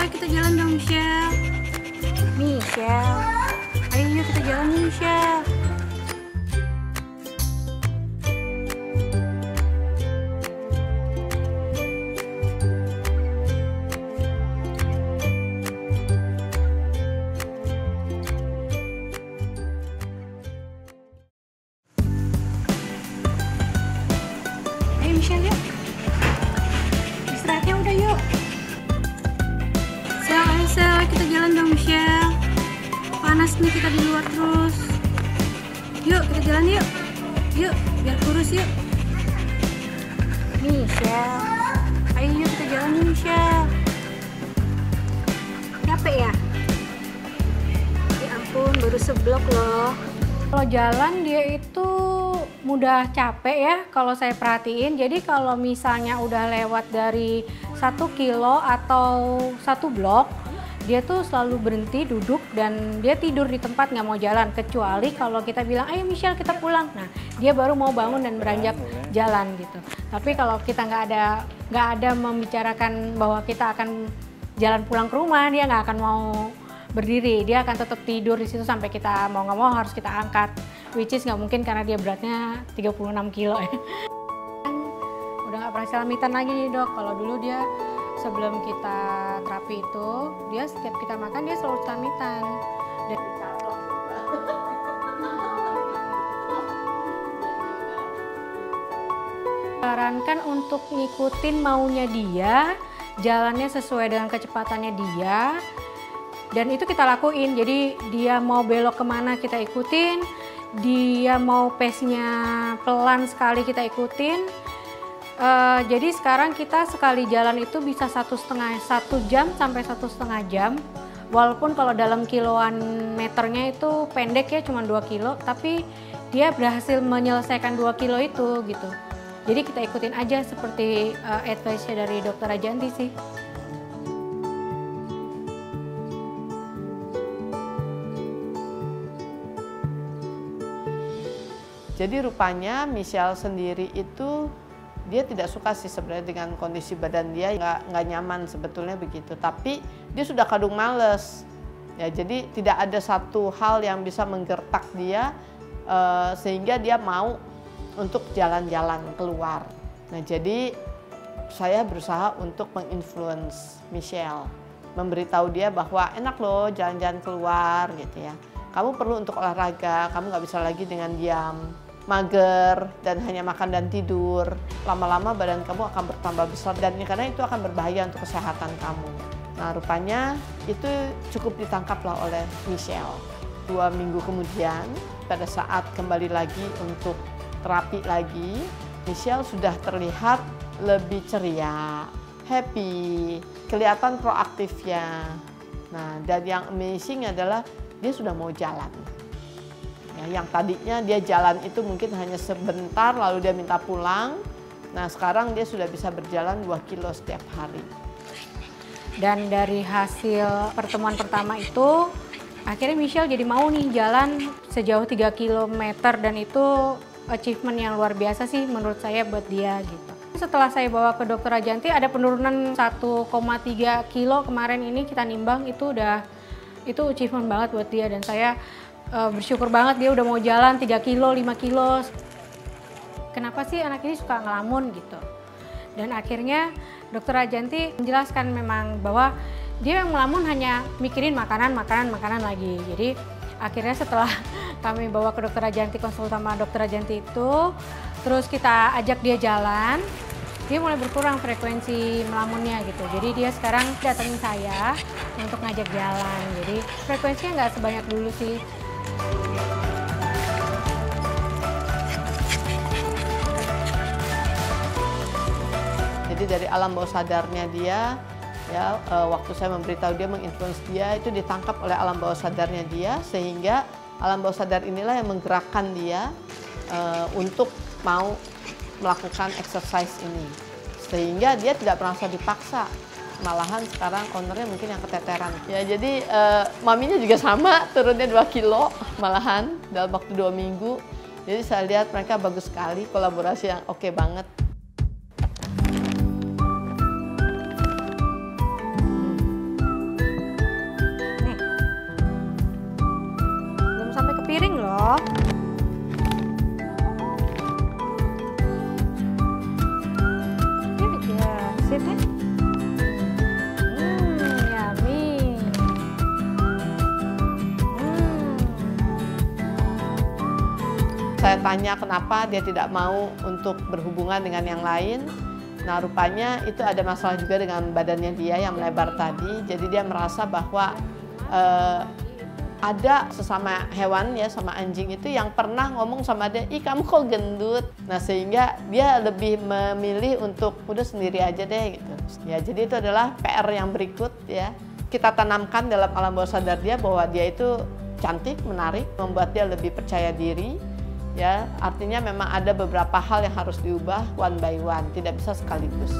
Michelle, kita jalan dong Michelle. Michelle, ayo yuk kita jalan nih Michelle. Ayo Michelle yuk. Istirahatnya udah yuk. Ayo kita jalan dong Michelle. Panas nih kita di luar terus. Yuk kita jalan yuk. Yuk biar kurus yuk. Michelle, ayo yuk kita jalan nih Michelle. Capek ya? Ya ampun baru seblok loh. Kalau jalan dia itu mudah capek ya kalau saya perhatiin. Jadi kalau misalnya udah lewat dari 1 kilo atau 1 blok, dia tuh selalu berhenti duduk dan dia tidur di tempat, nggak mau jalan, kecuali kalau kita bilang ayo Michelle kita pulang, nah dia baru mau bangun dan beranjak jalan gitu. Tapi kalau kita nggak ada membicarakan bahwa kita akan jalan pulang ke rumah, dia nggak akan mau berdiri, dia akan tetap tidur di situ sampai kita mau nggak mau harus kita angkat, which is nggak mungkin karena dia beratnya 36 kilo ya. Udah nggak pernah selamitan lagi nih dok. Kalau dulu dia sebelum kita terapi itu, dia setiap kita makan dia selalu selamitan. Dan sarankan untuk ngikutin maunya dia, jalannya sesuai dengan kecepatannya dia, dan itu kita lakuin. Jadi dia mau belok kemana kita ikutin, dia mau pace-nya pelan sekali kita ikutin. Jadi sekarang kita sekali jalan itu bisa 1 jam sampai 1,5 jam. Walaupun kalau dalam kiloan meternya itu pendek ya, cuma 2 kilo, tapi dia berhasil menyelesaikan 2 kilo itu gitu. Jadi kita ikutin aja seperti advice-nya dari Dokter Rajanti sih. Jadi rupanya Michelle sendiri itu dia tidak suka sih sebenarnya dengan kondisi badan dia, nggak nyaman sebetulnya begitu. Tapi dia sudah kadung males. Ya, jadi tidak ada satu hal yang bisa menggertak dia sehingga dia mau untuk jalan-jalan keluar. Nah, jadi saya berusaha untuk menginfluence Michelle, memberitahu dia bahwa enak loh jalan-jalan keluar gitu ya. Kamu perlu untuk olahraga, kamu nggak bisa lagi dengan diam, mager, dan hanya makan dan tidur. Lama-lama badan kamu akan bertambah besar dan karena itu akan berbahaya untuk kesehatan kamu. Nah, rupanya itu cukup ditangkaplah oleh Michelle. 2 minggu kemudian, pada saat kembali lagi untuk terapi lagi, Michelle sudah terlihat lebih ceria, happy, kelihatan proaktifnya. Nah, dan yang amazing adalah dia sudah mau jalan. Ya, yang tadinya dia jalan itu mungkin hanya sebentar lalu dia minta pulang. Nah, sekarang dia sudah bisa berjalan 2 kilo setiap hari. Dan dari hasil pertemuan pertama itu, akhirnya Michelle jadi mau nih jalan sejauh 3 km dan itu achievement yang luar biasa sih menurut saya buat dia gitu. Setelah saya bawa ke Dokter Rajanti ada penurunan 1,3 kilo kemarin ini kita nimbang, itu achievement banget buat dia dan saya bersyukur banget dia udah mau jalan 3 kilo, 5 kilo. Kenapa sih anak ini suka ngelamun gitu? Dan akhirnya Dokter Rajanti menjelaskan memang bahwa dia yang ngelamun hanya mikirin makanan lagi. Jadi akhirnya setelah kami bawa ke Dokter Rajanti, konsul sama Dokter Rajanti itu, terus kita ajak dia jalan, dia mulai berkurang frekuensi melamunnya gitu. Jadi dia sekarang datengin saya untuk ngajak jalan. Jadi frekuensinya nggak sebanyak dulu sih. Jadi dari alam bawah sadarnya dia, ya waktu saya memberitahu dia, menginfluence dia, itu ditangkap oleh alam bawah sadarnya dia, sehingga alam bawah sadar inilah yang menggerakkan dia untuk mau melakukan exercise ini, sehingga dia tidak merasa dipaksa. Malahan sekarang ownernya mungkin yang keteteran. Ya, jadi maminya juga sama, turunnya 2 kilo malahan dalam waktu 2 minggu. Jadi saya lihat mereka bagus sekali, kolaborasi yang oke banget. tanya kenapa dia tidak mau untuk berhubungan dengan yang lain. Nah, rupanya itu ada masalah juga dengan badannya dia yang melebar tadi. Jadi dia merasa bahwa ada sesama hewan ya, sama anjing itu yang pernah ngomong sama dia, ih kamu kok gendut. Nah, sehingga dia lebih memilih untuk udah sendiri aja deh gitu. Ya, jadi itu adalah PR yang berikut ya. Kita tanamkan dalam alam bawah sadar dia bahwa dia itu cantik, menarik, membuat dia lebih percaya diri. Ya, artinya memang ada beberapa hal yang harus diubah one by one, tidak bisa sekaligus.